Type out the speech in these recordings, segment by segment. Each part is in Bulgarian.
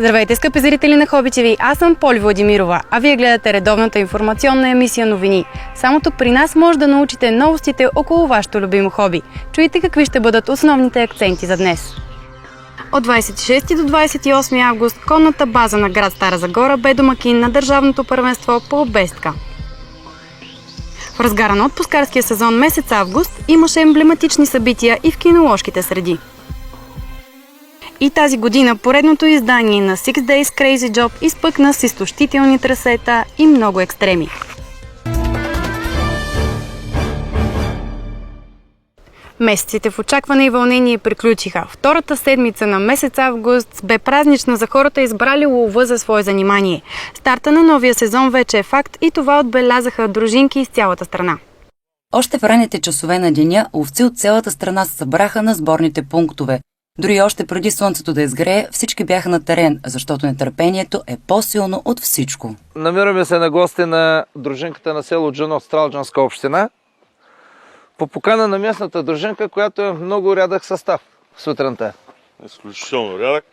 Здравейте, скъпи зрители на Хоби ТВ! Аз съм Поли Владимирова, а вие гледате редовната информационна емисия Новини. Само тук при нас може да научите новостите около вашето любимо хоби. Чуйте какви ще бъдат основните акценти за днес. От 26 до 28 август конната база на град Стара Загора бе домакин на държавното първенство по обестка. В разгара на отпускарския сезон месец август имаше емблематични събития и в киноложките среди. И тази година поредното издание на Six Days Crazy Job изпъкна с изтощителни трасета и много екстреми. Месеците в очакване и вълнение приключиха. Втората седмица на месец август бе празнична за хората, избрали лова за свое занимание. Старта на новия сезон вече е факт и това отбелязаха дружинки из цялата страна. Още в ранните часове на деня ловци от цялата страна се събраха на сборните пунктове. Дори още преди слънцето да изгрее, всички бяха на терен, защото нетърпението е по-силно от всичко. Намираме се на гости на дружинката на село Джуно от Стралджанска община. По покана на местната дружинка, която е много рядък състав сутринта. Изключително рядък.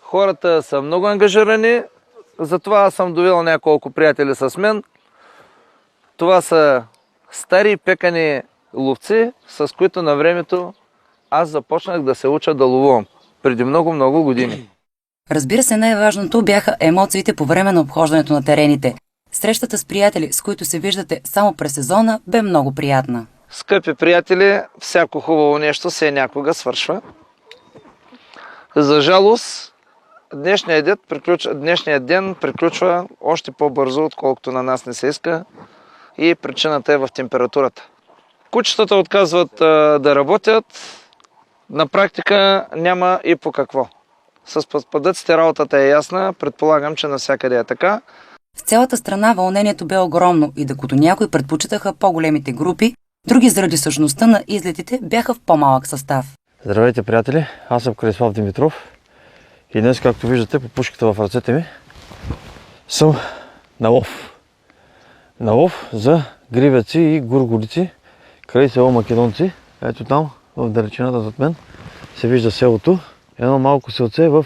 Хората са много ангажирани, затова аз съм довел няколко приятели с мен. Това са стари пекани ловци, с които на времето аз започнах да се уча да ловувам преди много години. Разбира се, най-важното бяха емоциите по време на обхождането на терените. Срещата с приятели, с които се виждате само през сезона, бе много приятна. Скъпи приятели, всяко хубаво нещо се някога свършва. За жалост, днешният ден приключва още по-бързо, отколкото на нас не се иска, и причината е в температурата. Кучетата отказват да работят, на практика няма и по какво. С падъците работата е ясна, предполагам, че навсякъде е така. В цялата страна вълнението бе огромно и докато някои предпочитаха по-големите групи, други заради същността на излетите бяха в по-малък състав. Здравейте, приятели! Аз съм Крайслав Димитров и днес, както виждате по пушката в ръцете ми, съм на лов. На лов за гривеци и гургулици край село Македонци. Ето там, в далечината зад мен, се вижда селото. Едно малко селце в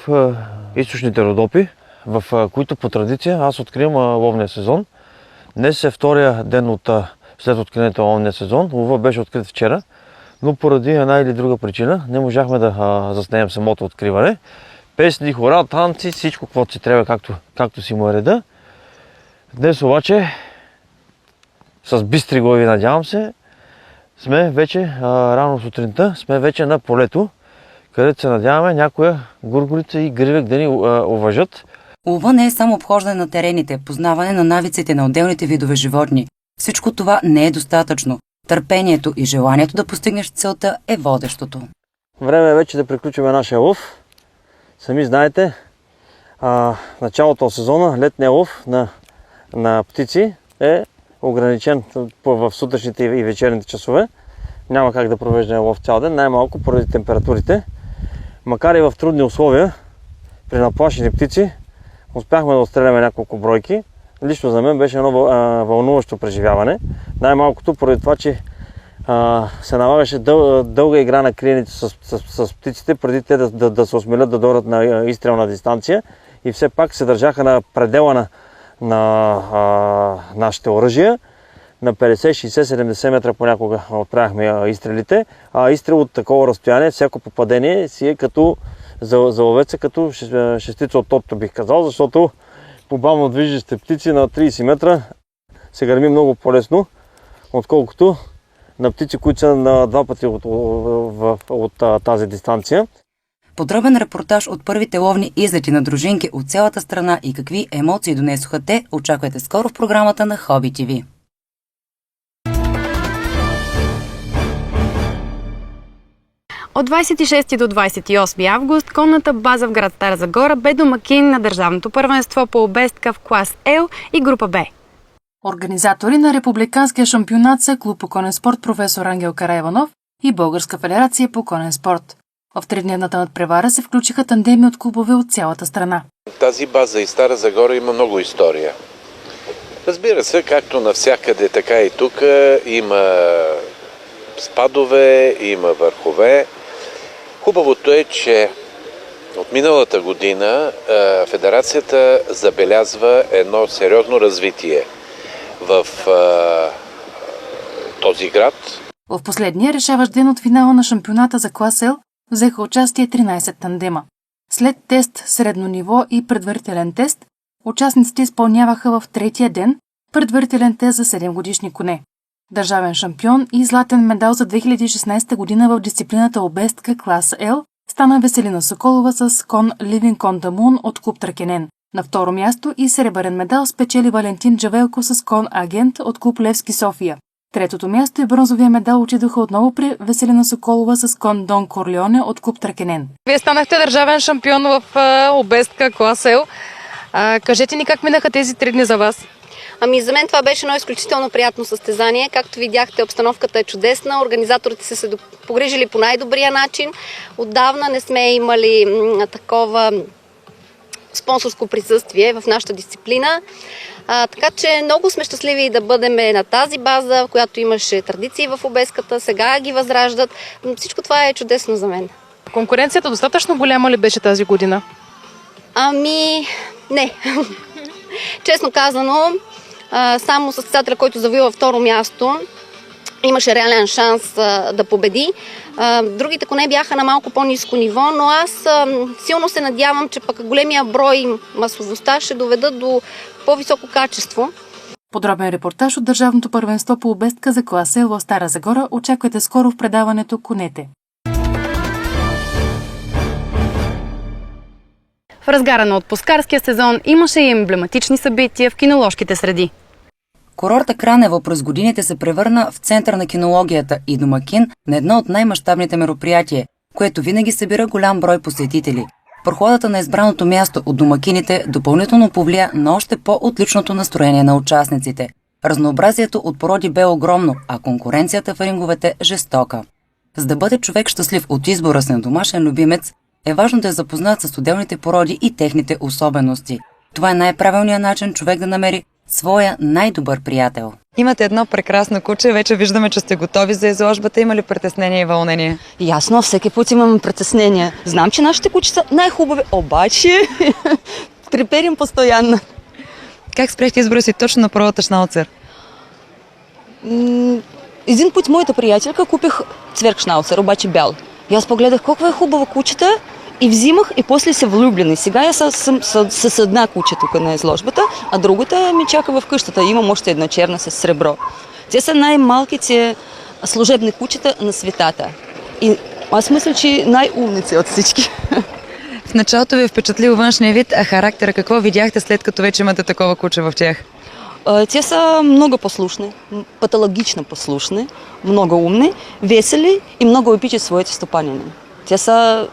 източните Родопи, в които по традиция аз откривам ловния сезон. Днес е втория ден след откриването на ловния сезон. Лова беше открит вчера, но поради една или друга причина не можахме да заснеем самото откриване. Песни, хора, танци, всичко, каквото си трябва, както си му е реда. Днес обаче, с бистри глави, надявам се, сме вече рано сутринта, сме вече на полето, където се надяваме някоя гургулица и гривек да ни уважат. Лова не е само обхождане на терените, познаване на навиците на отделните видове животни. Всичко това не е достатъчно. Търпението и желанието да постигнеш целта е водещото. Време е вече да приключим нашия лов. Сами знаете, началото на сезона, летния лов на птици е ограничен в сутрешните и вечерните часове. Няма как да провеждаме лов цял ден, най-малко поради температурите. Макар и в трудни условия, при наплашени птици, успяхме да отстреляме няколко бройки. Лично за мен беше едно вълнуващо преживяване. Най-малкото поради това, че се налагаше дълга игра на криените с птиците, преди те да се осмелят да дойдат на изстрелна дистанция и все пак се държаха на предела на нашите оръжия. На 50, 60, 70 метра понякога отправяхме изстрелите, а изстрел от такова разстояние, всяко попадение си е като за ловеца, като шестица от топто, бих казал, защото по бавно движещите птици на 30 метра се гърми много по-лесно, отколкото на птици, които са на два пъти от тази дистанция. Подробен репортаж от първите ловни излети на дружинки от цялата страна и какви емоции донесоха те, очаквайте скоро в програмата на Хоби ТВ. От 26 до 28 август конната база в град Стара Загора бе домакин на държавното първенство по обестка в клас Л и група Б. Организатори на републиканския шампионат са Клуб по конен спорт професор Ангел Караиванов и Българска федерация по конен спорт. В тридневната надпревара се включиха тандеми от клубове от цялата страна. Тази база и Стара Загора има много история. Разбира се, както навсякъде, така и тук има спадове, има върхове. Хубавото е, че От миналата година федерацията забелязва едно сериозно развитие в този град. В последния решаващ ден от финала на шампионата за клас L взеха участие 13 тандема. След тест средно ниво и предварителен тест, участниците изпълняваха в третия ден предварителен тест за 7-годишни коне. Държавен шампион и златен медал за 2016 година в дисциплината обестка клас L стана Веселина Соколова с кон Living on the Moon от клуб Тракенен. На второ място и сребърен медал спечели Валентин Джавелко с кон Агент от клуб Левски София. Третото място и бронзовия медал отидоха отново при Веселина Соколова с кон Дон Корлеоне от клуб Тракенен. Вие станахте държавен шампион в обестка клас L. Кажете ни как минаха тези 3 дни за вас? Ами за мен това беше едно изключително приятно състезание. Както видяхте, обстановката е чудесна. Организаторите са се погрижили по най-добрия начин. Отдавна не сме имали такова спонсорско присъствие в нашата дисциплина. Така че много сме щастливи да бъдем на тази база, в която имаше традиции в обеската. Сега ги възраждат. Всичко това е чудесно за мен. Конкуренцията достатъчно голяма ли беше тази година? Ами, не. Честно казано, само състезателя, който завоюва второ място, имаше реален шанс да победи. Другите коне бяха на малко по-ниско ниво, но аз силно се надявам, че пък големия брой масовостта ще доведат до по-високо качество. Подробен репортаж от Държавното първенство по обестка за клас L в Стара Загора очаквайте скоро в предаването Конете. В разгара на отпускарския сезон имаше и емблематични събития в киноложките среди. Курорта Кранево през годините се превърна в център на кинологията и домакин на едно от най-мащабните мероприятия, което винаги събира голям брой посетители. Прохладата на избраното място от домакините допълнително повлия на още по-отличното настроение на участниците. Разнообразието от породи бе огромно, а конкуренцията в ринговете жестока. За да бъде човек щастлив от избора си на домашен любимец, е важно да е запознат с отделните породи и техните особености. Това е най-правилният начин човек да намери своя най-добър приятел. Имате едно прекрасно куче, вече виждаме, че сте готови за изложбата. Има ли притеснение и вълнение? Ясно, всеки път имаме притеснения. Знам, че нашите кучи са най-хубави, обаче треперим постоянно. Как спряхте избора си точно на порода шнауцер? Един път моята приятелка купих цверкшнауцер, обаче бял. И аз погледах колко е хубава кучета и взимах и после се влюблена. Сега я съм с една куче тук на изложбата, а другата ми чака в къщата. Имам още една черна с сребро. Те са най-малките служебни кучета на светата. И аз мисля, че най-умници от всички. В началото ви е впечатлил външния вид, а характера какво видяхте след като вече имате такова куче в тях? Те са много послушни, патологично послушни, много умни, весели и много обичат своите стопанини. Те са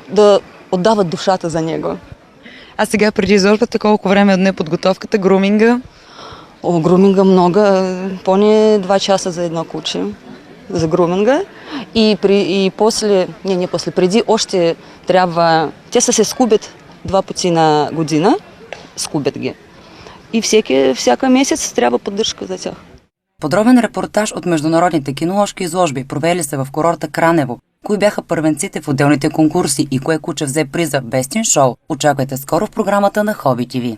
да отдават душата за него. А сега преди изложбата колко време отне подготовката, груминга? Груминга много, поне 2 часа за едно куче за груминга. И после, преди още трябва, те се скубят 2 пъти на година, скубят ги. И всяка месец трябва поддръжка за тях. Подробен репортаж от международните киноложки изложби провели се в курорта Кранево. Кои бяха първенците в отделните конкурси и кое куче взе приза Best in Show, очаквайте скоро в програмата на Hobby TV.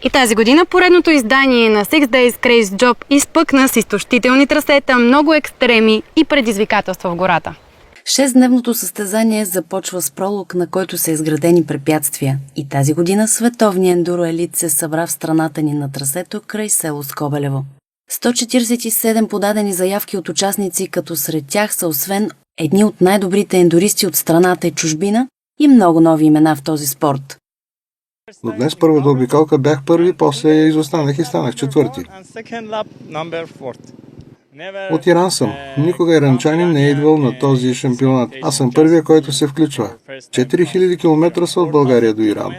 И тази година поредното издание на Six Days Crazy Job изпъкна с изтощителни трасета, много екстреми и предизвикателства в гората. 6-дневното състезание започва с пролог, на който са изградени препятствия. И тази година световният ендуро елит се събра в страната ни на трасето край село Скобелево. 147 подадени заявки от участници, като сред тях са освен едни от най-добрите ендуристи от страната и чужбина и много нови имена в този спорт. Но днес първата обиколка бях първи, после я изостанах и станах четвърти. От Иран съм. Никога иранчанин не е идвал на този шампионат. Аз съм първия, който се включва. 4000 км са от България до Иран.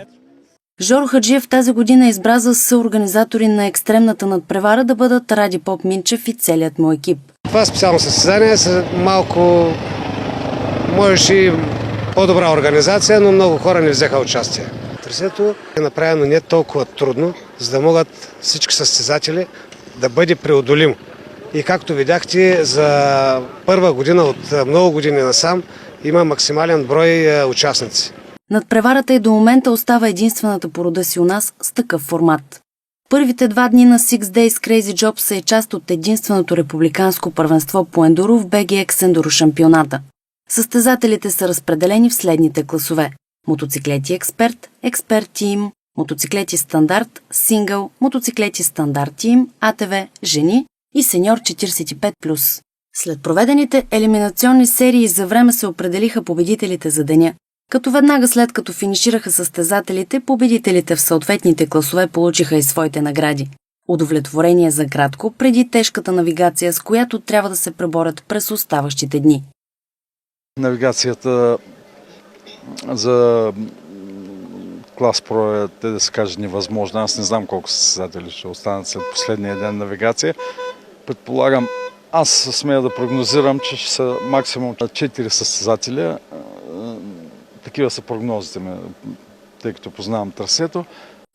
Жоро Хаджиев тази година избра за съорганизатори на екстремната надпревара да бъдат Ради Поп Минчев и целият му екип. Това специално състезание са малко, можеше и по-добра организация, но много хора не взеха участие. Трасето е направено не толкова трудно, за да могат всички състезатели да бъде преодолимо. И както видяхте, за първа година от много години насам има максимален брой участници. Надпреварата и до момента остава единствената по рода си у нас с такъв формат. Първите 2 дни на Six Days Crazy Jobs е част от единственото републиканско първенство по ендуро в BGX ендуро шампионата. Състезателите са разпределени в следните класове: мотоциклети експерт, експерт тим, мотоциклети стандарт, сингъл, мотоциклети стандарт тим, АТВ, жени и сеньор 45+. След проведените елиминационни серии за време се определиха победителите за деня, като веднага след като финишираха състезателите, победителите в съответните класове получиха и своите награди. Удовлетворение за кратко, преди тежката навигация, с която трябва да се преборят през оставащите дни. Навигацията за клас Про е, да се каже, невъзможна. Аз не знам колко състезатели ще останат след последния ден навигация. Предполагам, аз смея да прогнозирам, че ще са максимум 4 състезателя. Такива са прогнозите ми, тъй като познавам трасето.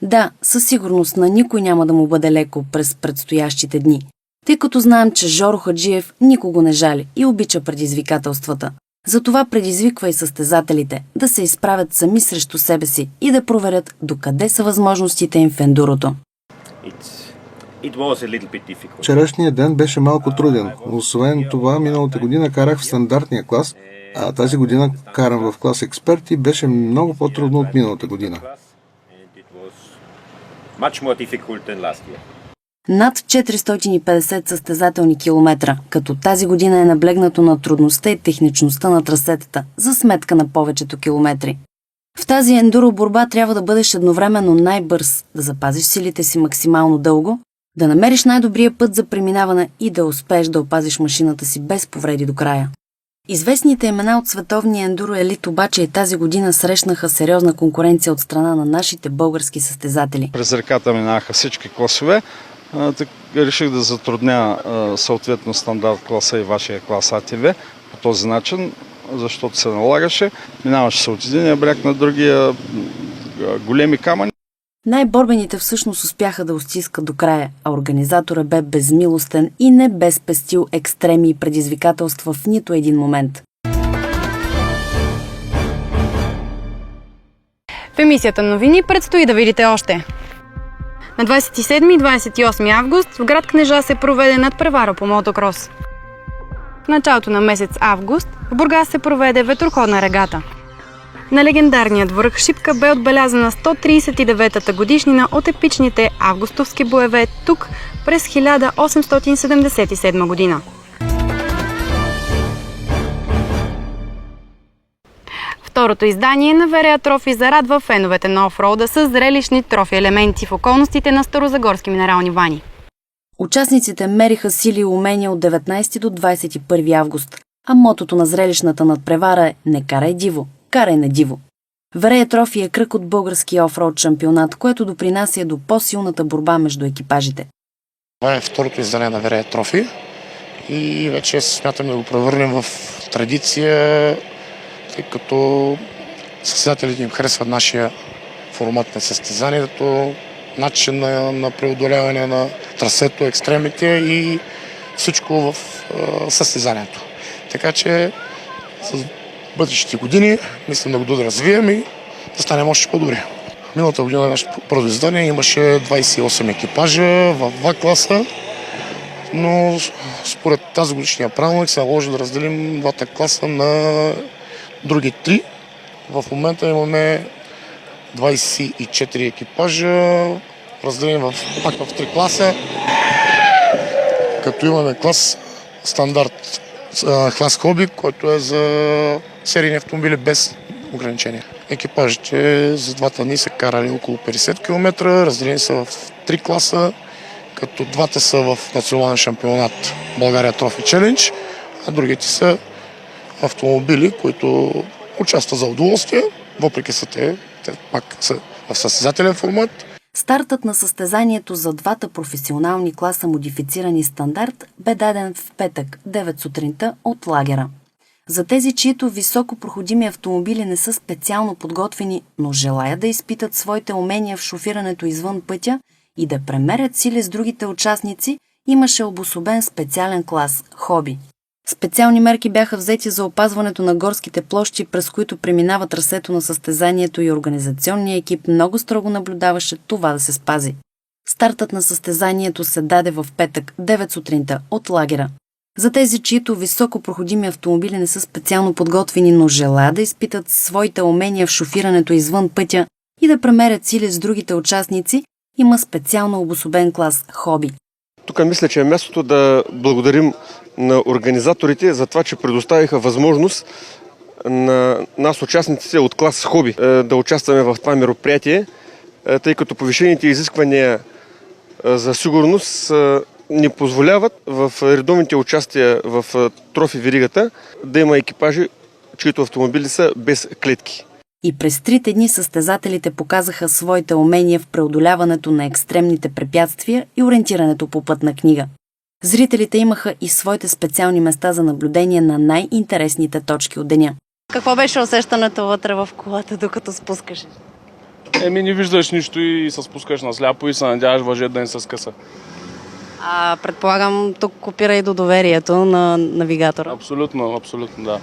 Да, със сигурност на никой няма да му бъде леко през предстоящите дни, тъй като знаем, че Жоро Хаджиев никого не жали и обича предизвикателствата. Затова предизвиква и състезателите да се изправят сами срещу себе си и да проверят докъде са възможностите им в ендурото. Вчерашният ден беше малко труден. Освен това, миналата година карах в стандартния клас, а тази година карам в клас експерт и беше много по-трудно от миналата година. Над 450 състезателни километра, като тази година е наблегнато на трудността и техничността на трасетата, за сметка на повечето километри. В тази ендуро борба трябва да бъдеш едновременно най-бърз, да запазиш силите си максимално дълго, да намериш най-добрия път за преминаване и да успееш да опазиш машината си без повреди до края. Известните имена от световния ендуро елит обаче и тази година срещнаха сериозна конкуренция от страна на нашите български състезатели. През реката минаха всички класове. Реших да затрудня съответно стандарт класа и вашия клас АТВ по този начин, защото се налагаше. Минаваше се от единия бряг на другия, големи камъни. Най-борбените всъщност успяха да устискат до края, а организаторът бе безмилостен и не бе спестил екстреми и предизвикателства в нито един момент. В емисията новини предстои да видите още. На 27 и 28 август в град Кнежа се проведе надпревара по мотокрос. В началото на месец август в Бургас се проведе ветроходна регата. На легендарният връх Шипка бе отбелязана 139-та годишнина от епичните августовски боеве тук през 1877 година. Второто издание на Верея Трофи зарадва феновете на офроуда с зрелищни трофи елементи в околностите на Старозагорски минерални бани. Участниците мериха сили и умения от 19 до 21 август, а мотото на зрелищната надпревара е "Не карай диво, карай на диво". Верея Трофи е кръг от българския офроуд шампионат, което допринася до по-силната борба между екипажите. Това е второто издание на Верея Трофи и вече смятаме да го превърнем в традиция, тъй като състезателите им харесват нашия формат на състезанието, начин на преодоляване на трасето, екстремите и всичко в състезанието. Така че с бъдещите години мислим да го доразвием и да станем още по-добри. Миналата година на нашето първо издание имаше 28 екипажа в два класа, но според тази годишния правилник се наложи да разделим двата класа на други три. В момента имаме 24 екипажа, разделени пак в три класа, като имаме клас стандарт, клас хоби, който е за серийни автомобили без ограничения. Екипажите за двата дни са карали около 50 км, разделени са в три класа, като двата са в национален шампионат България Трофи Челендж, а другите са автомобили, които участват за удоволствие, въпреки те пак са в състезателен формат. Стартът на състезанието за двата професионални класа модифицирани стандарт бе даден в петък, 9 сутринта от лагера. За тези, чието високопроходими автомобили не са специално подготвени, но желаят да изпитат своите умения в шофирането извън пътя и да премерят сили с другите участници, имаше обособен специален клас – хоби. Специални мерки бяха взети за опазването на горските площи, през които преминава трасето на състезанието и организационният екип много строго наблюдаваше това да се спази. Стартът на състезанието се даде в петък, 9 сутринта, от лагера. За тези, чието високопроходими автомобили не са специално подготвени, но желаят да изпитат своите умения в шофирането извън пътя и да премерят сили с другите участници, има специално обособен клас хоби. Тук мисля, че е мястото да благодарим на организаторите за това, че предоставиха възможност на нас, участниците от клас хоби, да участваме в това мероприятие, тъй като повишените изисквания за сигурност ни позволяват в редовните участия в трофи веригата да има екипажи, чието автомобили са без клетки. И през 3 дни състезателите показаха своите умения в преодоляването на екстремните препятствия и ориентирането по пътна книга. Зрителите имаха и своите специални места за наблюдение на най-интересните точки от деня. Какво беше усещането вътре в колата, докато спускаш? Не виждаш нищо и се спускаш на сляпо и се надяваш въжет да не се скъса. Предполагам, тук копира и до доверието на навигатора. Абсолютно, да.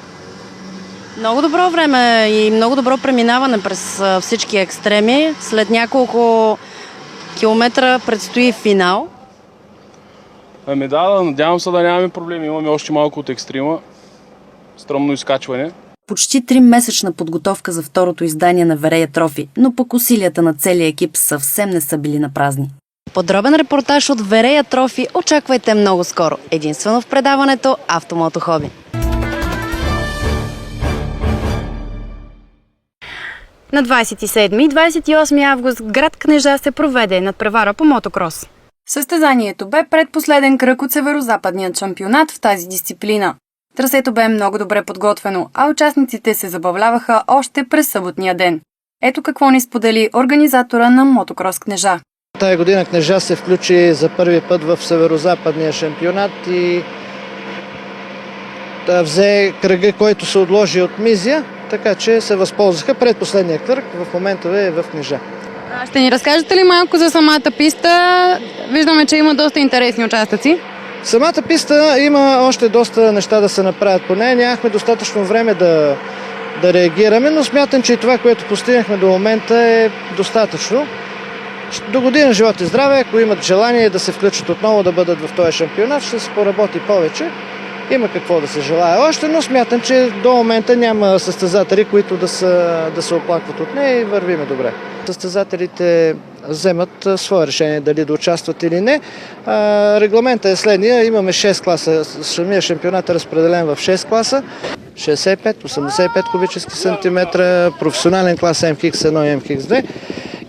Много добро време и много добро преминаване през всички екстреми. След няколко километра предстои финал. Надявам се да нямаме проблеми. Имаме още малко от екстрима. Стръмно изкачване. Почти 3-месечна подготовка за второто издание на Верея Трофи, но пък усилията на целия екип съвсем не са били напразни. Подробен репортаж от Верея Трофи очаквайте много скоро. Единствено в предаването Автомото Хоби. На 27 и 28 август град Кнежа се проведе надпревара по мотокрос. Състезанието бе предпоследен кръг от северо-западният шампионат в тази дисциплина. Трасето бе много добре подготвено, а участниците се забавляваха още през съботния ден. Ето какво ни сподели организатора на мотокрос Кнежа. Тая година Кнежа се включи за първи път в северо-западния шампионат и взе кръга, който се отложи от Мизия, така че се възползваха. Предпоследния кръг в момента е в Кнежа. Ще ни разкажете ли малко за самата писта? Виждаме, че има доста интересни участъци. Самата писта има още доста неща да се направят по нея. Нямахме достатъчно време да реагираме, но смятам, че и това, което постигнахме до момента е достатъчно. До година живот и здраве, ако имат желание да се включат отново да бъдат в този шампионат, ще се поработи повече. Има какво да се желае още, но смятам, че до момента няма състезатели, които да се оплакват от нея и вървиме добре. Състезателите вземат свое решение дали да участват или не. Регламентът е следния. Имаме 6 класа. Самия шампионат е разпределен в 6 класа. 65, 85 кубически сантиметра, професионален клас MX1 и MX2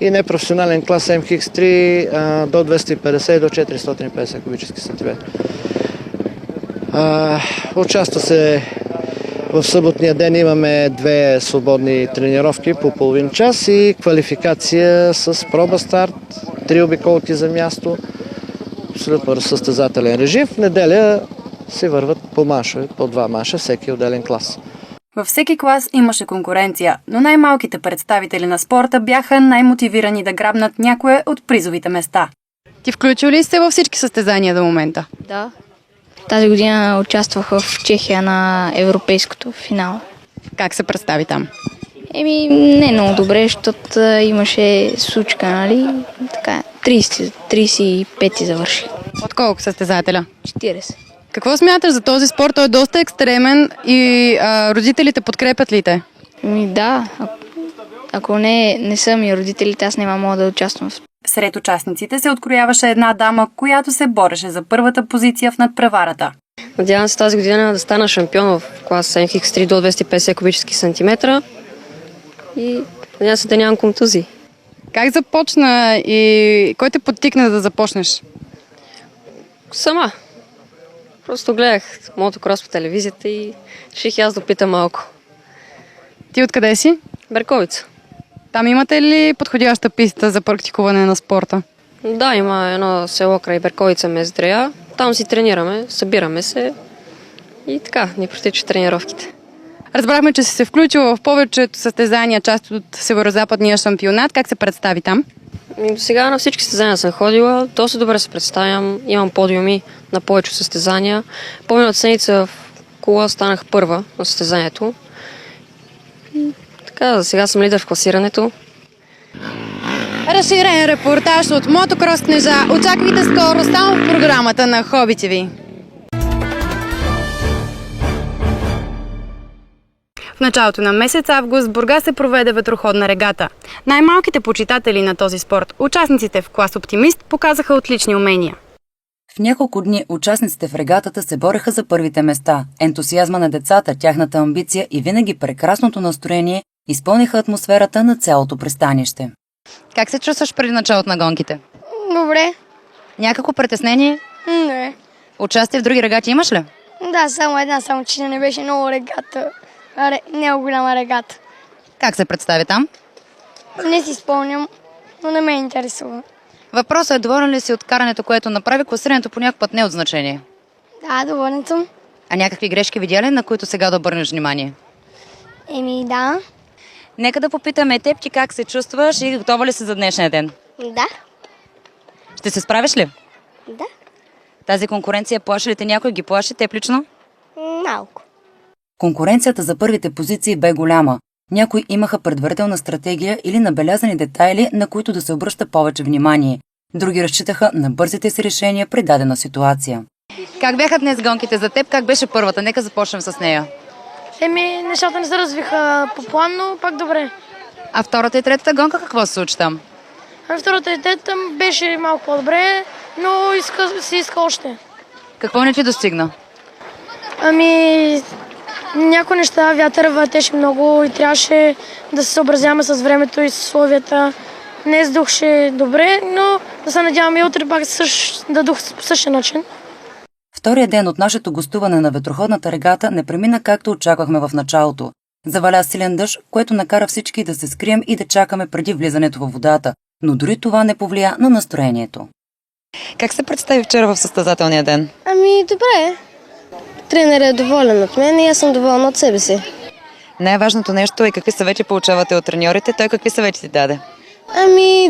и непрофесионален клас MX3 до 250 и до 450 кубически сантиметра. Участва се в съботния ден, имаме 2 свободни тренировки по половин час и квалификация с проба старт, 3 обиколки за място, абсолютно състезателен режим. В неделя се върват по машове, по 2 маша, всеки отделен клас. Във всеки клас имаше конкуренция, но най-малките представители на спорта бяха най-мотивирани да грабнат някое от призовите места. Ти включил ли се във всички състезания до момента? Да. Тази година участвах в Чехия на европейското финал. Как се представи там? Не много добре, защото имаше случка, нали? Така, 35 завърши. От колко състезателя? 40. Какво смяташ за този спорт? Той е доста екстремен и родителите подкрепят ли те? Да. Ако не са ми родителите, аз не мога да участвам в. Сред участниците се открояваше една дама, която се бореше за първата позиция в надпреварата. Надявам се тази година да стана шампион в клас MX3 до 250 кубически сантиметра и надявам се да нямам контузии. Как започна и кой те подтикна да започнеш? Сама. Просто гледах мотокрос по телевизията и реших аз да питам малко. Ти откъде си? Берковица. Там имате ли подходяща писта за практикуване на спорта? Да, има едно село край Берковица, Мездрея. Там си тренираме, събираме се и така ни протичат тренировките. Разбрахме, че си се включила в повечето състезания, част от северо-западния шампионат. Как се представи там? До сега на всички състезания съм ходила, доста добре се представям, имам подиуми на повече състезания. По-миналата седмица в кола станах първа на състезанието. Така, за сега съм лидер в класирането. Разширен репортаж от Мотокрос Кнежа. Очаквайте скоро само в програмата на Hobby TV. В началото на месец август в Бургас се проведе ветроходна регата. Най-малките почитатели на този спорт, участниците в клас Оптимист, показаха отлични умения. В няколко дни участниците в регатата се бореха за първите места. Ентусиазма на децата, тяхната амбиция и винаги прекрасното настроение изпълниха атмосферата на цялото пристанище. Как се чувстваш преди началото на гонките? Добре. Някакво притеснение? Не. Участие в други регати имаш ли? Да, само една, само че не беше много регата. Много голяма регата. Как се представи там? Не си спомням, но не ме интересува. Въпросът е, доволен ли си от карането, което направи? Класирането по някакъв път не е от значение. Да, доволен съм. А някакви грешки видя ли, на които сега да обърнеш внимание? Да. Нека да попитаме теб, ти как се чувстваш и готова ли си за днешния ден? Да. Ще се справиш ли? Да. Тази конкуренция плаши ли те някой? Ги плаши теб лично? Малко. Конкуренцията за първите позиции бе голяма. Някои имаха предварителна стратегия или набелязани детайли, на които да се обръща повече внимание. Други разчитаха на бързите си решения при дадена ситуация. Как бяха днес гонките за теб? Как беше първата? Нека започнем с нея. Нещата не се развиха по план, но пак добре. А втората и третата гонка какво се случи там? Втората и третата беше малко по-добре, но се иска още. Какво не ти достигна? Някои неща, вятъра въртеше много и трябваше да се съобразяваме с времето и с условията. Днес духше добре, но да се надяваме и утре пак да дух по същия начин. Втория ден от нашето гостуване на ветроходната регата не премина както очаквахме в началото. Заваля силен дъжд, което накара всички да се скрием и да чакаме преди влизането във водата, но дори това не повлия на настроението. Как се представи вчера в състезателния ден? Добре. Тренерът е доволен от мен и аз съм доволна от себе си. Най-важното нещо е какви съвети получавате от треньорите. Той какви съвети ти даде?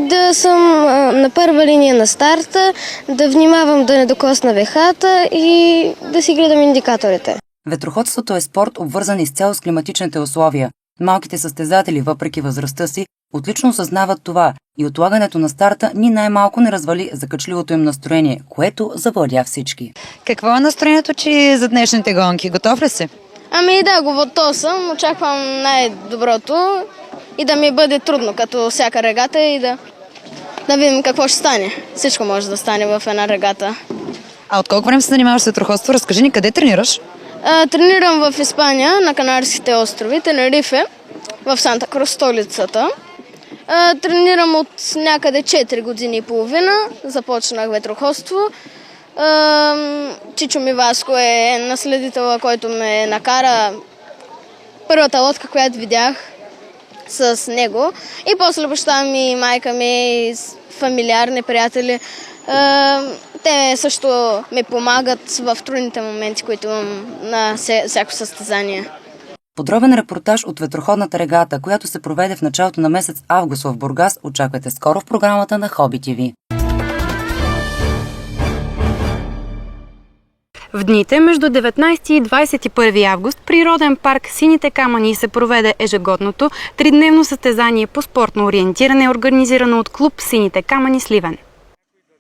Да съм на първа линия на старта, да внимавам да не докосна вехата и да си гледам индикаторите. Ветроходството е спорт, обвързан изцяло с климатичните условия. Малките състезатели, въпреки възрастта си, отлично осъзнават това и отлагането на старта ни най-малко не развали закачливото им настроение, което завладя всички. Какво е настроението ти за днешните гонки? Готов ли си? Да, готов съм. Очаквам най-доброто и да ми бъде трудно, като всяка регата и да видим какво ще стане. Всичко може да стане в една регата. А от колко време се занимаваш с ветроходство? Разкажи ни, къде тренираш? Тренирам в Испания, на Канарските острови, Тенерифе, в Санта Крус, столицата. Тренирам от някъде 4 години и половина. Започнах ветроходство. Чичо ми Васко е наследителът, който ме накара първата лодка, която видях с него. И после баща ми, майка ми, фамилиарни приятели. Те също ми помагат в трудните моменти, които имам на всяко състезание. Подробен репортаж от ветроходната регата, която се проведе в началото на месец август в Бургас, очаквайте скоро в програмата на Hobby TV. В дните между 19 и 21 август природен парк Сините камъни се проведе ежегодното 3-дневно състезание по спортно ориентиране, организирано от клуб Сините камъни Сливен.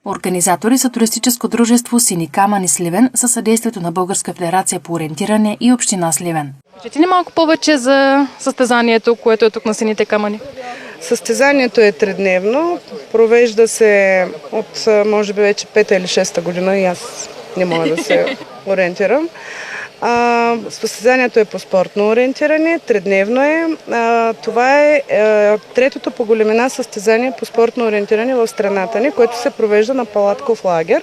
Организатори са туристическо дружество Сини камъни Сливен със съдействието на Българска федерация по ориентиране и община Сливен. Кажете ни малко повече за състезанието, което е тук на Сините камъни. Състезанието е 3-дневно, провежда се от може би вече 5-та или 6-та година и аз не мога да се ориентирам. Състезанието е по спортно ориентиране, 3-дневно е. Това е третото по големина състезание по спортно ориентиране в страната ни, което се провежда на палатков лагер.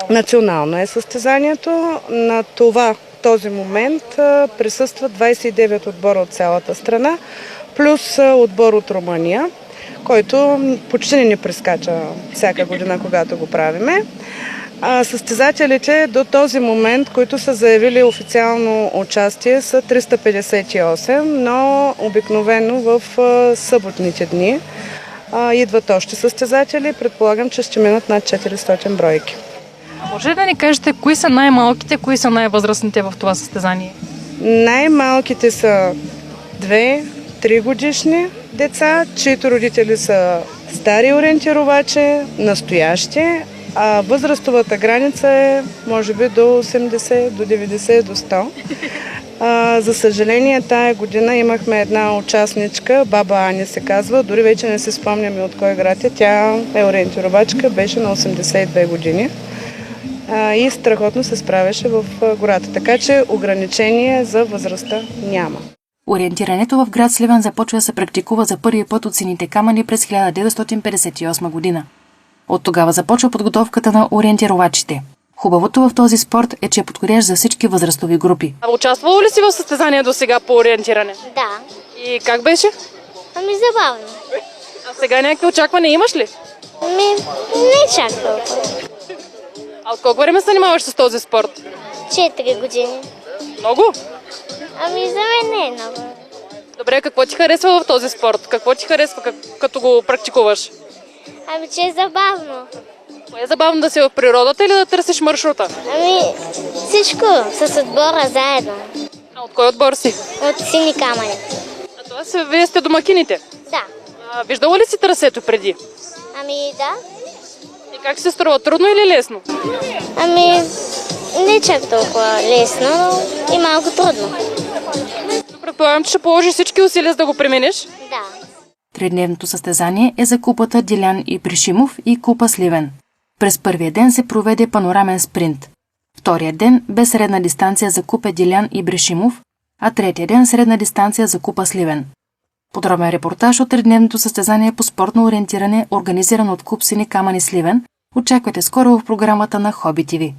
Национално е състезанието. На този момент присъстват 29 отбора от цялата страна, плюс отбор от Румъния, който почти не ни прескача всяка година, когато го правиме. Състезателите до този момент, които са заявили официално участие, са 358, но обикновено в съботните дни Идват още състезатели, предполагам, че ще минат над 400 бройки. Може ли да ни кажете кои са най-малките, кои са най-възрастните в това състезание? Най-малките са 2-3 годишни деца, чието родители са стари ориентировачи, настоящи, а възрастовата граница е може би до 80, до 90, до 100. За съжаление, тая година имахме една участничка, баба Ани се казва, дори вече не се спомняме от кой град е. Тя е ориентировачка, беше на 82 години и страхотно се справяше в гората. Така че ограничение за възрастта няма. Ориентирането в град Сливен започва да се практикува за първи път от сините камъни през 1958 година. От тогава започва подготовката на ориентировачите. Хубавото в този спорт е, че е подходящ за всички възрастови групи. Участвало ли си в състезание до сега по ориентиране? Да. И как беше? Забавно. А сега някакви очаквания имаш ли? Не чак толкова. А от колко време се занимаваш с този спорт? 4 години. Много? За мен не е много. Добре, какво ти харесва в този спорт? Какво ти харесва като го практикуваш? Че е забавно. Кое е забавно, да си в природата или да търсиш маршрута? Всичко с отбора заедно. А от кой отбор си? От сини камъни. А това вие сте домакините? Да. Виждала ли си трасето преди? Да. И как се струва? Трудно или лесно? Не чак толкова лесно, но и малко трудно. Предполагам, че ще положиш всички усилия за да го преминеш? Да. Тридневното състезание е за купата Дилян Ибришимов и купа Сливен. През първия ден се проведе панорамен спринт. Втория ден бе средна дистанция за купа Дилян Ибришимов, а третия ден средна дистанция за купа Сливен. Подробен репортаж от тридневното състезание по спортно ориентиране, организирано от клуб Сини камъни Сливен, очаквайте скоро в програмата на Хоби ТВ.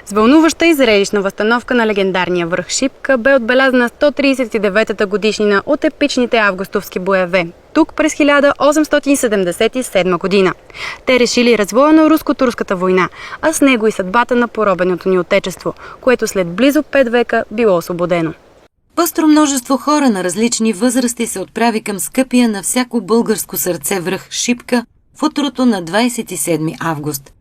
С вълнуваща и зрелищна възстановка на легендарния връх Шипка бе отбелязана 139-та годишнина от епичните августовски боеве, тук през 1877 година. Те решили развоя на руско-турската война, а с него и съдбата на поробеното ни отечество, което след близо 5 века било освободено. Пъстро множество хора на различни възрасти се отправи към скъпия на всяко българско сърце връх Шипка в утрото на 27 август.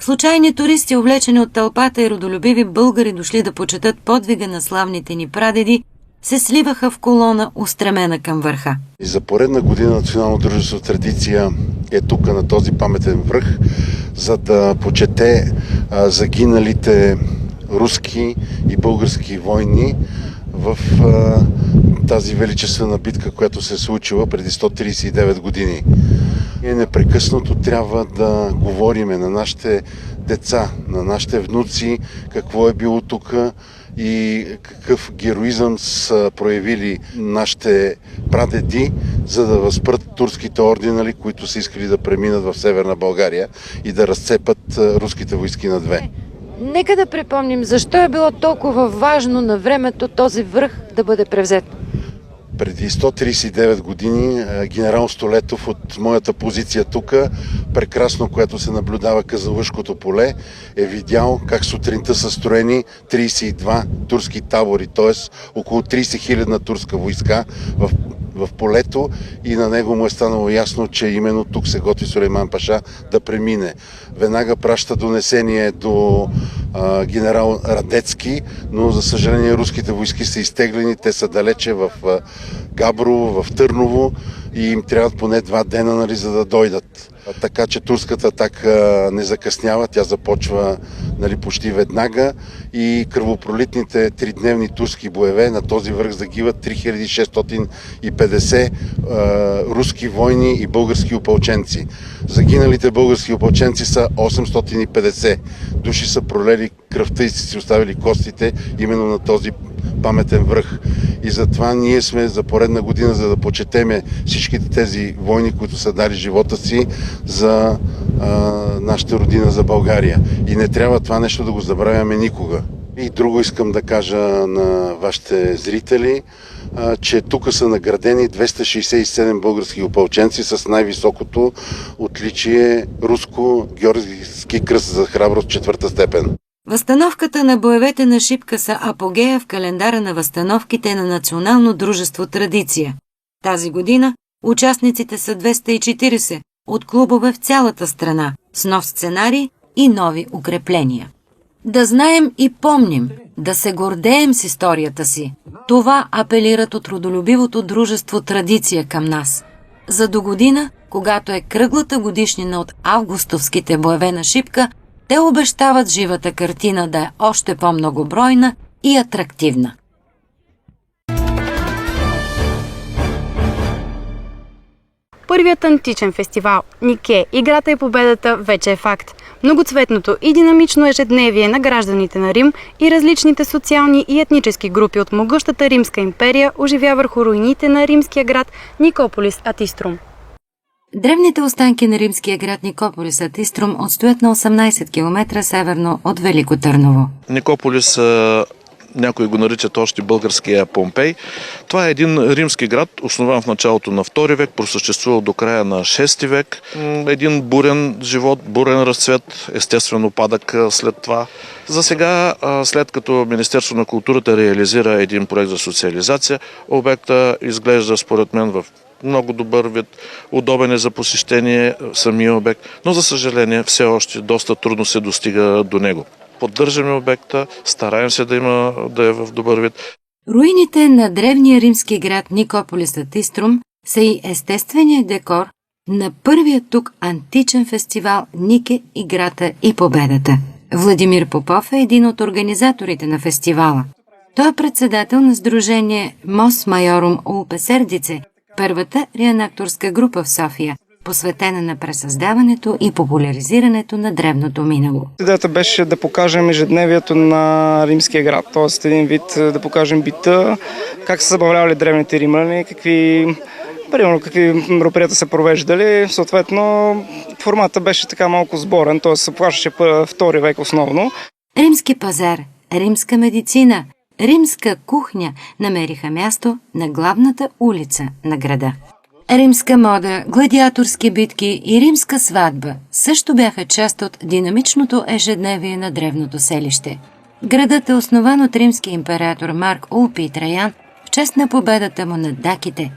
Случайни туристи, увлечени от тълпата и родолюбиви българи, дошли да почетат подвига на славните ни прадеди, се сливаха в колона, устремена към върха. И за поредна година Национално дружество Традиция е тук на този паметен връх, за да почете загиналите руски и български войни в тази величествена битка, която се е случила преди 139 години. Ние непрекъснато трябва да говориме на нашите деца, на нашите внуци, какво е било тук и какъв героизъм са проявили нашите прадеди, за да възпрат турските ординали, които са искали да преминат в Северна България и да разцепат руските войски на две. Нека да припомним защо е било толкова важно на времето този връх да бъде превзет. Преди 139 години генерал Столетов от моята позиция тук, прекрасно, което се наблюдава Казанлъшкото поле, е видял как сутринта са строени 32 турски табори, т.е. около 30 000 турска войска в полето и на него му е станало ясно, че именно тук се готви Сулейман Паша да премине. Веднага праща донесение до генерал Радецки, но за съжаление руските войски са изтеглени, те са далече в Габрово, в Търново и им трябват поне 2 дена, за да дойдат. Така че турската атака не закъснява, тя започва почти веднага и кръвопролитните 3-дневни турски боеве на този връх загиват 3650 руски войни и български опълченци. Загиналите български опълченци са 850 души, са пролели кръвта и са си оставили костите именно на този паметен връх. И затова ние сме за поредна година, за да почетеме всичките тези войни, които са дали живота си за нашата родина, за България. И не трябва това нещо да го забравяме никога. И друго искам да кажа на вашите зрители, че тук са наградени 267 български опълченци с най-високото отличие руско Георгиевски кръст за храброст 4-та степен. Възстановката на боевете на Шипка са апогея в календара на възстановките на Национално дружество Традиция. Тази година участниците са 240 от клубове в цялата страна, с нов сценарий и нови укрепления. Да знаем и помним, да се гордеем с историята си. Това апелират от родолюбивото дружество Традиция към нас. За до година, когато е кръглата годишнина от августовските боеве на Шипка, те обещават живата картина да е още по-многобройна и атрактивна. Първият античен фестивал Нике, играта и победата вече е факт. Многоцветното и динамично ежедневие на гражданите на Рим и различните социални и етнически групи от могъщата Римска империя оживя върху руините на римския град Никополис Атиструм. Древните останки на римския град Никополис Атиструм отстоят на 18 км северно от Велико Търново. Никополис, някои го наричат още българския Помпей. Това е един римски град, основан в началото на 2 век, просъществувал до края на 6 век. Един бурен живот, бурен разцвет, естествено падък след това. За сега, след като Министерство на културата реализира един проект за социализация, обекта изглежда според мен в много добър вид, удобен е за посещение самия обект, но за съжаление все още доста трудно се достига до него. Поддържаме обекта, стараем се да е в добър вид. Руините на древния римски град Никополис Атиструм са и естественият декор на първия тук античен фестивал Нике, играта и победата. Владимир Попов е един от организаторите на фестивала. Той е председател на сдружение Мос Майорум Улпе Сердице, първата реанакторска група в София, посветена на пресъздаването и популяризирането на древното минало. Идеята беше да покажем ежедневието на римския град, т.е. един вид да покажем бита, как са забавлявали древните римляни, какви мероприятия са провеждали. Съответно, формата беше така малко сборен, т.е. се плащаше 2 век основно. Римски пазар, римска медицина, римска кухня намериха място на главната улица на града. Римска мода, гладиаторски битки и римска сватба също бяха част от динамичното ежедневие на древното селище. Градът е основан от римски император Марк Улпий Траян в чест на победата му над даките.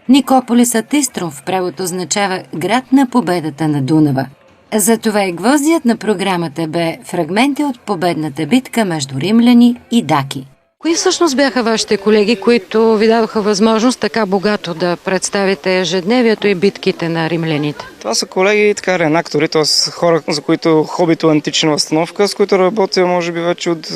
Никополис Атиструм в превод означава град на победата на Дунава. Затова и гвоздият на програмата бе фрагменти от победната битка между римляни и даки. Кои всъщност бяха вашите колеги, които ви дадоха възможност така богато да представите ежедневието и битките на римляните? Това са колеги, реанактори, т.е. хора, за които хобито е антична възстановка, с които работя може би вече от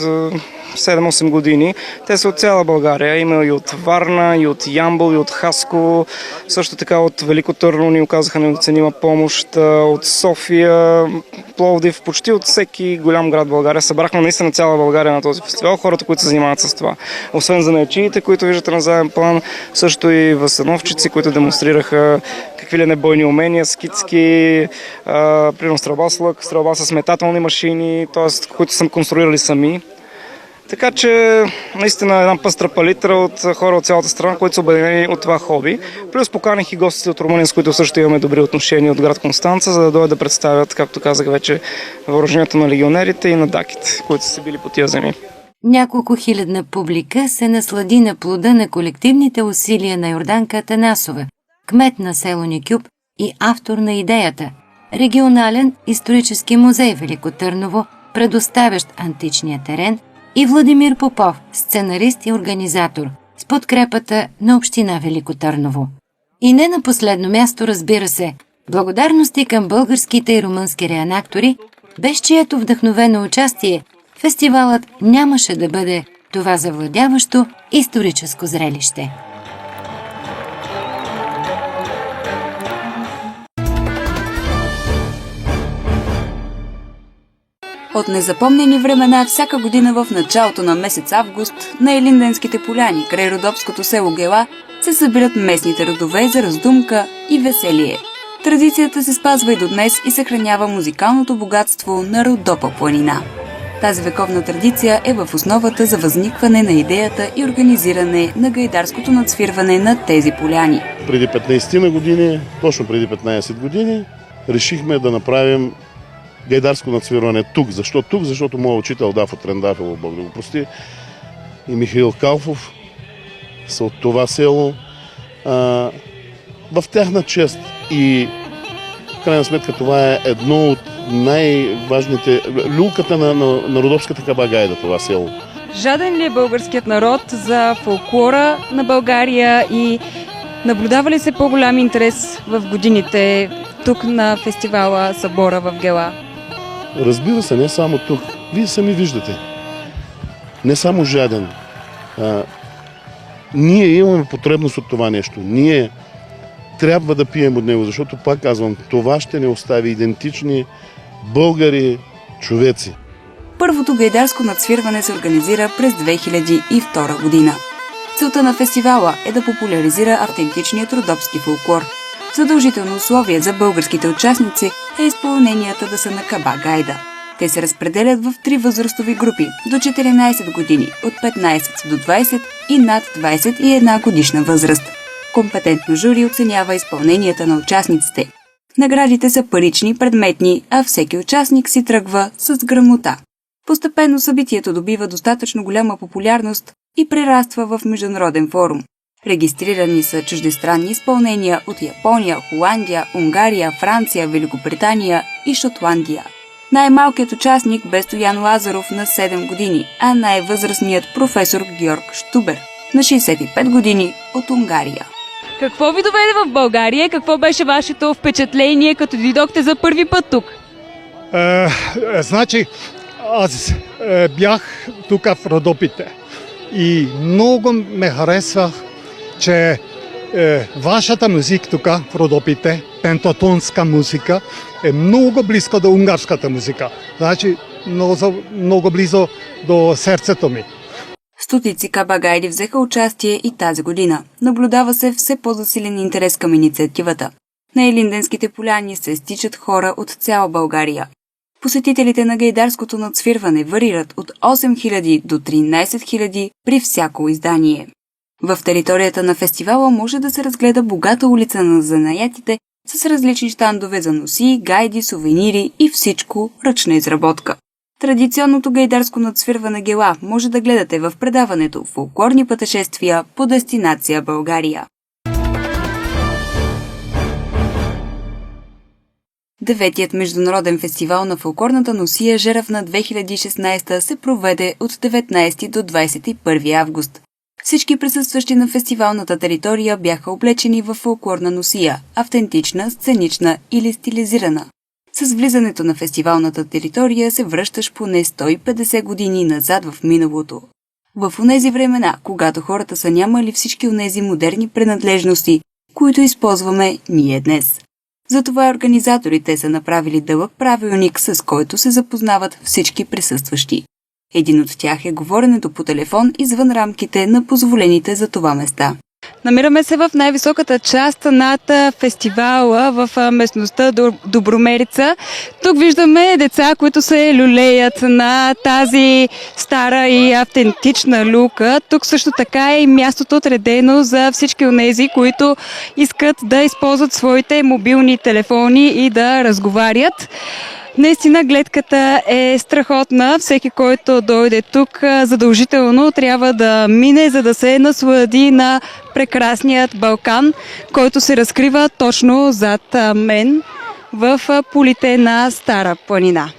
7-8 години. Те са от цяла България. Има и от Варна, и от Ямбол, и от Хаско. Също така от Велико Търново ни оказаха неоценима помощ. От София, Пловдив, почти от всеки голям град в България. Събрахме наистина цяла България на този фестивал. Хората, които се занимават с това. Освен занаятчиите, които виждате на заден план, също и възстановчици, които демонстрираха какви ли не бойни умения, скитски, примерно стрелба с лък, стрелба с метателни машини, т.е. които са конструирали сами. Така че наистина една пъстра палитра от хора от цялата страна, които са обединени от това хоби. Плюс поканих и гостите от Румъния, с които също имаме добри отношения от град Констанца, за да дойдат да представят, както казах вече, въоръжението на легионерите и на даките, които са били по тия земи. Няколко хилядна публика се наслади на плода на колективните усилия на Йорданка Атанасова, кмет на село Никюб и автор на идеята – регионален исторически музей Велико Търново, предоставящ античния терен, и Владимир Попов, сценарист и организатор, с подкрепата на община Велико Търново. И не на последно място, разбира се, благодарности към българските и румънски реанактори, без чието вдъхновено участие фестивалът нямаше да бъде това завладяващо историческо зрелище. От незапомнени времена всяка година в началото на месец август на Елинденските поляни край родопското село Гела се събират местните родове за раздумка и веселие. Традицията се спазва и до днес и съхранява музикалното богатство на Родопа планина. Тази вековна традиция е в основата за възникване на идеята и организиране на гайдарското надсвирване на тези поляни. Преди 15 години, точно преди 15 години, решихме да направим гайдарско нацвирване тук. Защо тук? Защото моят учител Дафо Трендафилов, Бог да го прости, и Михаил Калфов са от това село. В тяхна чест. И в крайна сметка това е едно от най-важните... люлката на родопската кабагайда, това село. Жаден ли е българският народ за фолклора на България и наблюдава ли се по-голям интерес в годините тук на фестивала Събора в Гела? Разбира се, не само тук. Вие сами виждате. Не само жаден. Ние имаме потребност от това нещо. Ние трябва да пием от него, защото, пак казвам, това ще не остави идентични българи, човеци. Първото гайдарско надсвирване се организира през 2002 година. Целта на фестивала е да популяризира автентичният родопски фолклор. Задължително условие за българските участници е изпълненията да са на каба-гайда. Те се разпределят в 3 възрастови групи до 14 години, от 15 до 20 и над 21 годишна възраст. Компетентно жури оценява изпълненията на участниците. Наградите са парични, предметни, а всеки участник си тръгва с грамота. Постепенно събитието добива достатъчно голяма популярност и прераства в международен форум. Регистрирани са чуждестранни изпълнения от Япония, Холандия, Унгария, Франция, Великобритания и Шотландия. Най-малкият участник бе Стоян Лазаров на 7 години, а най-възрастният професор Георг Штубер на 65 години от Унгария. Какво ви доведе в България? Какво беше вашето впечатление, като дойдохте за първи път тук? Значи, аз бях тук в Родопите и много ме харесвах, че вашата музика тук в Родопите, пентатонска музика, е много близко до унгарската музика. Значи, много близо до сърцето ми. Стотици кабагайди взеха участие и тази година. Наблюдава се все по-засилен интерес към инициативата. На Илинденските поляни се стичат хора от цяла България. Посетителите на гайдарското надсвирване варират от 8000 до 13 000 при всяко издание. В територията на фестивала може да се разгледа богата улица на занаятите с различни щандове за носи, гайди, сувенири и всичко ръчна изработка. Традиционното гайдарско надсвирване Гела може да гледате в предаването «Фолклорни пътешествия по дестинация България». Деветият международен фестивал на фолклорната носия Жеравна 2016 се проведе от 19 до 21 август. Всички присъстващи на фестивалната територия бяха облечени в фолклорна носия, автентична, сценична или стилизирана. С влизането на фестивалната територия се връщаш поне 150 години назад в миналото. В онези времена, когато хората са нямали всички онези модерни принадлежности, които използваме ние днес. Затова организаторите са направили дълъг правилник, с който се запознават всички присъстващи. Един от тях е говоренето по телефон извън рамките на позволените за това места. Намираме се в най-високата част над фестивала в местността Добромерица. Тук виждаме деца, които се люлеят на тази стара и автентична люлка. Тук също така е и мястото отредено за всички онези, които искат да използват своите мобилни телефони и да разговарят. Наистина гледката е страхотна. Всеки, който дойде тук, задължително трябва да мине, за да се наслади на прекрасният Балкан, който се разкрива точно зад мен в полите на Стара планина.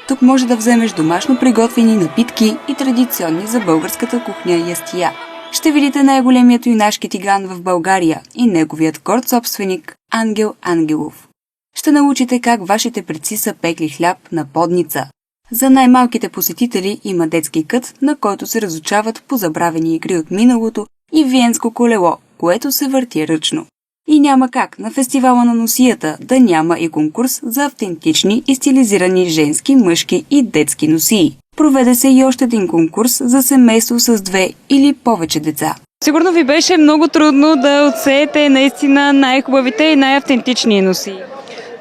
Тук може да вземеш домашно приготвени напитки и традиционни за българската кухня ястия. Ще видите най-големият юнашки тиган в България и неговият горд собственик Ангел Ангелов. Ще научите как вашите предци са пекли хляб на подница. За най-малките посетители има детски кът, на който се разучават по забравени игри от миналото и виенско колело, което се върти ръчно. И няма как на фестивала на носията да няма и конкурс за автентични и стилизирани женски, мъжки и детски носии. Проведе се и още един конкурс за семейство с 2 или повече деца. Сигурно ви беше много трудно да отсеете наистина най-хубавите и най-автентични носии.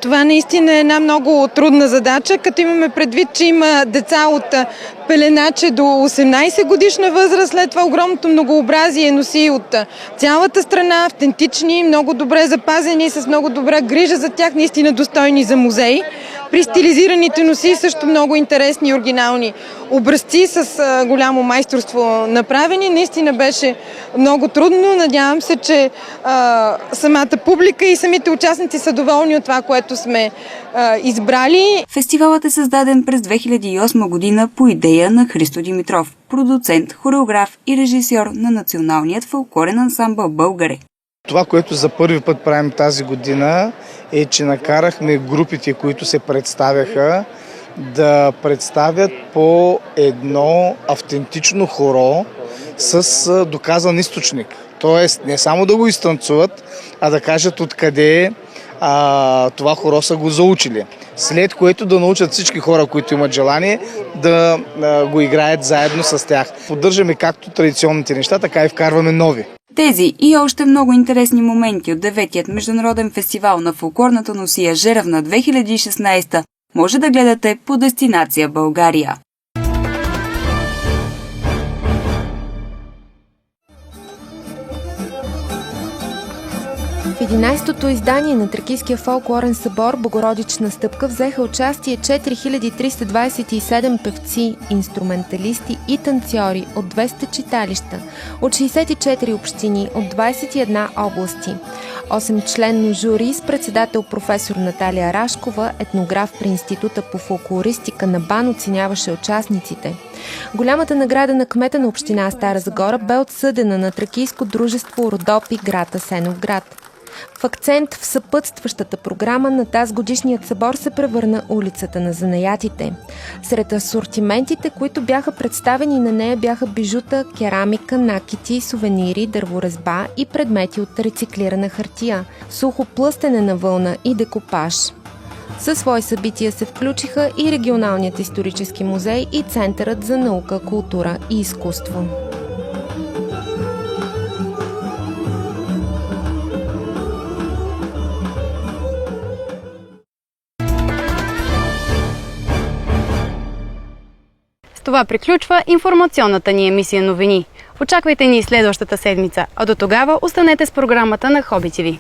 Това наистина е една много трудна задача, като имаме предвид, че има деца от пеленаче до 18 годишна възраст, след това огромното многообразие носи от цялата страна, автентични, много добре запазени, с много добра грижа за тях, наистина достойни за музей. При стилизираните носи също много интересни и оригинални образци с голямо майсторство направени. Наистина беше много трудно. Надявам се, че самата публика и самите участници са доволни от това, което сме избрали. Фестивалът е създаден през 2008 година по идея на Христо Димитров, продуцент, хореограф и режисьор на Националният фолклорен ансамбъл Българи. Това, което за първи път правим тази година, е, че накарахме групите, които се представяха, да представят по едно автентично хоро с доказан източник. Тоест не само да го изтанцуват, а да кажат откъде това хоро са го заучили. След което да научат всички хора, които имат желание, да го играят заедно с тях. Поддържаме както традиционните неща, така и вкарваме нови. Тези и още много интересни моменти от 9-тият международен фестивал на фолклорната носия Жеравна 2016 може да гледате по Дестинация България. В 11-то издание на Тракийския фолклорен събор Богородична стъпка взеха участие 4327 певци, инструменталисти и танцори от 200 читалища, от 64 общини, от 21 области. 8-членно жури с председател професор Наталия Рашкова, етнограф при Института по фолклористика на БАН, оценяваше участниците. Голямата награда на кмета на община Стара Загора бе отсъдена на Тракийско дружество Родопи, град Асеновград. В акцент в съпътстващата програма на тазгодишният събор се превърна улицата на занаятите. Сред асортиментите, които бяха представени на нея, бяха бижута, керамика, накити, сувенири, дърворезба и предмети от рециклирана хартия, сухо плъстене на вълна и декупаж. Със свои събития се включиха и Регионалният исторически музей и Центърът за наука, култура и изкуство. С това приключва информационната ни емисия новини. Очаквайте ни следващата седмица, а до тогава останете с програмата на Хобби ТВ.